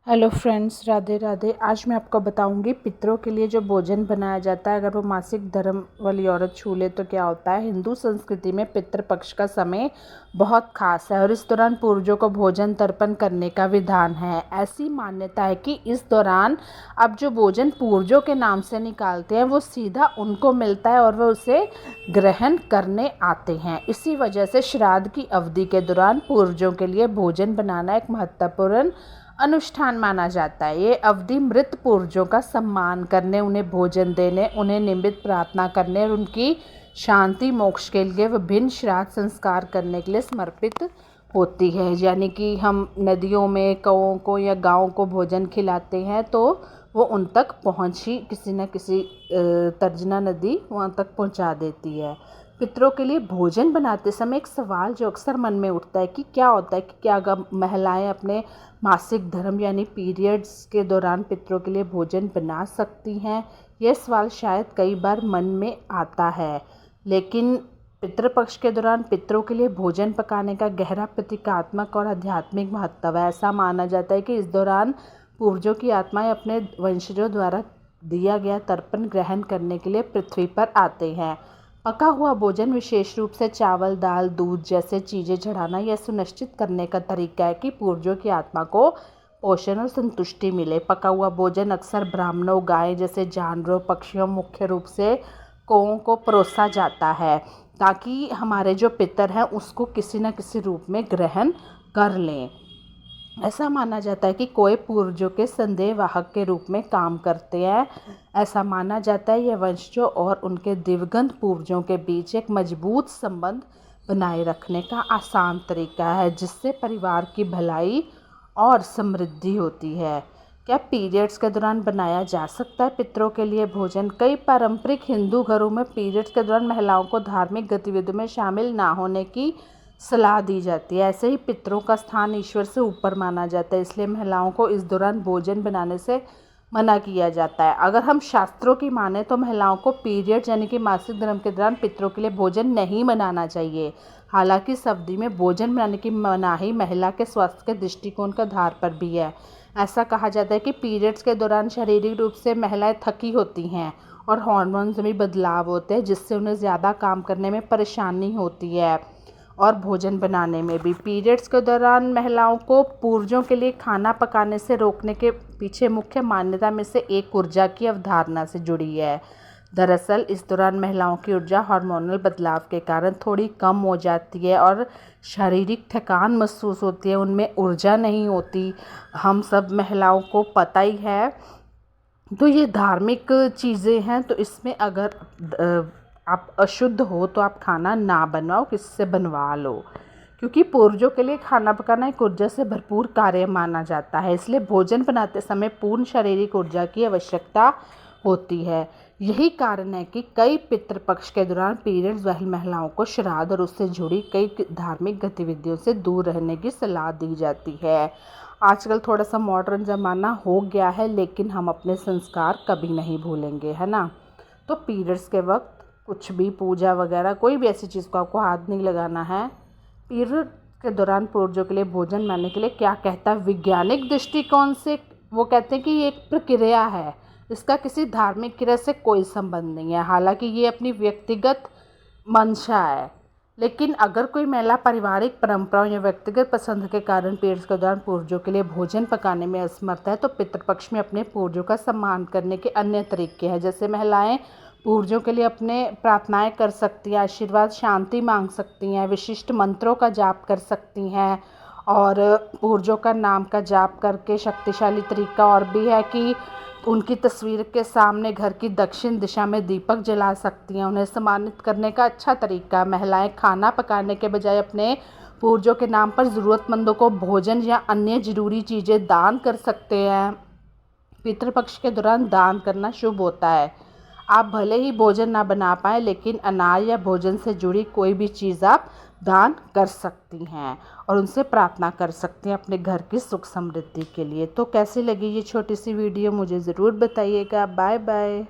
Hello friends, Radhe Radhe. आज मैं आपको बताऊंगी पितरों के लिए जो भोजन बनाया जाता है, अगर वो मासिक धर्म वाली औरत छू ले तो क्या होता है। हिंदू संस्कृति में पितृपक्ष का समय बहुत खास है और इस दौरान पूर्वजों को भोजन तर्पण करने का विधान है। ऐसी मान्यता है कि इस दौरान अब जो भोजन पूर्वजों के नाम से निकालते हैं वो सीधा उनको मिलता है और वे उसे ग्रहण करने आते हैं। इसी वजह से श्राद्ध की अवधि के दौरान पूर्वजों के लिए भोजन बनाना एक महत्वपूर्ण अनुष्ठान माना जाता है। ये अवधि मृत पूर्वजों का सम्मान करने, उन्हें भोजन देने, उन्हें निमित्त प्रार्थना करने और उनकी शांति मोक्ष के लिए विभिन्न श्राद्ध संस्कार करने के लिए समर्पित होती है। यानी कि हम नदियों में कौओं को या गायों को भोजन खिलाते हैं तो वो उन तक पहुँची किसी न किसी तर्जना नदी वहाँ तक पहुँचा देती है। पितरों के लिए भोजन बनाते समय एक सवाल जो अक्सर मन में उठता है कि क्या होता है कि क्या अगर महिलाएं अपने मासिक धर्म यानी पीरियड्स के दौरान पितरों के लिए भोजन बना सकती हैं। यह सवाल शायद कई बार मन में आता है, लेकिन पितृपक्ष के दौरान पितरों के लिए भोजन पकाने का गहरा प्रतीकात्मक और आध्यात्मिक महत्व है। ऐसा माना जाता है कि इस दौरान पूर्वजों की आत्माएं अपने वंशजों द्वारा दिया गया तर्पण ग्रहण करने के लिए पृथ्वी पर आते हैं। पका हुआ भोजन, विशेष रूप से चावल, दाल, दूध जैसे चीज़ें चढ़ाना यह सुनिश्चित करने का तरीका है कि पूर्वजों की आत्मा को पोषण और संतुष्टि मिले। पका हुआ भोजन अक्सर ब्राह्मणों, गाय जैसे जानवरों, पक्षियों, मुख्य रूप से कौओं को परोसा जाता है ताकि हमारे जो पितर हैं उसको किसी न किसी रूप में ग्रहण कर लें। ऐसा माना जाता है कि कोई पूर्वजों के संदेहवाहक के रूप में काम करते हैं। ऐसा माना जाता है यह वंशजों और उनके दिवंगत पूर्वजों के बीच एक मजबूत संबंध बनाए रखने का आसान तरीका है, जिससे परिवार की भलाई और समृद्धि होती है। क्या पीरियड्स के दौरान बनाया जा सकता है पितरों के लिए भोजन? कई पारंपरिक हिंदू घरों में पीरियड्स के दौरान महिलाओं को धार्मिक गतिविधियों में शामिल ना होने की सलाह दी जाती है। ऐसे ही पितरों का स्थान ईश्वर से ऊपर माना जाता है, इसलिए महिलाओं को इस दौरान भोजन बनाने से मना किया जाता है। अगर हम शास्त्रों की माने तो महिलाओं को पीरियड यानी कि मासिक धर्म के दौरान पितरों के लिए भोजन नहीं बनाना चाहिए। हालांकि इस अवधि में भोजन बनाने की मनाही महिला के स्वास्थ्य के दृष्टिकोण के आधार पर भी है। ऐसा कहा जाता है कि पीरियड्स के दौरान शारीरिक रूप से महिलाएं थकी होती हैं और हार्मोन्स में बदलाव होते हैं, जिससे उन्हें ज़्यादा काम करने में परेशानी होती है और भोजन बनाने में भी। पीरियड्स के दौरान महिलाओं को पूर्वजों के लिए खाना पकाने से रोकने के पीछे मुख्य मान्यता में से एक ऊर्जा की अवधारणा से जुड़ी है। दरअसल इस दौरान महिलाओं की ऊर्जा हार्मोनल बदलाव के कारण थोड़ी कम हो जाती है और शारीरिक थकान महसूस होती है, उनमें ऊर्जा नहीं होती। हम सब महिलाओं को पता ही है। तो ये धार्मिक चीज़ें हैं, तो इसमें अगर आप अशुद्ध हो तो आप खाना ना बनवाओ, किससे बनवा लो, क्योंकि पूर्वजों के लिए खाना पकाना एक ऊर्जा से भरपूर कार्य माना जाता है। इसलिए भोजन बनाते समय पूर्ण शारीरिक ऊर्जा की आवश्यकता होती है। यही कारण है कि कई पितृपक्ष के दौरान पीरियड्स वाली महिलाओं को श्राद्ध और उससे जुड़ी कई धार्मिक गतिविधियों से दूर रहने की सलाह दी जाती है। आजकल थोड़ा सा मॉडर्न ज़माना हो गया है, लेकिन हम अपने संस्कार कभी नहीं भूलेंगे, है ना। तो पीरियड्स के वक्त कुछ भी पूजा वगैरह कोई भी ऐसी चीज़ को आपको हाथ नहीं लगाना है। पीरियड के दौरान पूर्वजों के लिए भोजन बनाने के लिए क्या कहता है वैज्ञानिक दृष्टिकोण से, वो कहते हैं कि ये एक प्रक्रिया है, इसका किसी धार्मिक क्रिया से कोई संबंध नहीं है। हालांकि ये अपनी व्यक्तिगत मंशा है, लेकिन अगर कोई महिला पारिवारिक परंपराओं या व्यक्तिगत पसंद के कारण पीरियड्स के दौरान पूर्वजों के लिए भोजन पकाने में असमर्थ है तो पितृपक्ष में अपने पूर्वजों का सम्मान करने के अन्य तरीके हैं। जैसे महिलाएं पूर्वजों के लिए अपने प्रार्थनाएं कर सकती हैं, आशीर्वाद, शांति मांग सकती हैं, विशिष्ट मंत्रों का जाप कर सकती हैं और पूर्वजों का नाम का जाप करके शक्तिशाली तरीका और भी है कि उनकी तस्वीर के सामने घर की दक्षिण दिशा में दीपक जला सकती हैं। उन्हें सम्मानित करने का अच्छा तरीका, महिलाएं खाना पकाने के बजाय अपने पूर्वजों के नाम पर ज़रूरतमंदों को भोजन या अन्य ज़रूरी चीज़ें दान कर सकते हैं। पितृपक्ष के दौरान दान करना शुभ होता है। आप भले ही भोजन ना बना पाएँ, लेकिन अनाज या भोजन से जुड़ी कोई भी चीज़ आप दान कर सकती हैं और उनसे प्रार्थना कर सकती हैं अपने घर की सुख समृद्धि के लिए। तो कैसी लगी ये छोटी सी वीडियो मुझे ज़रूर बताइएगा। Bye bye.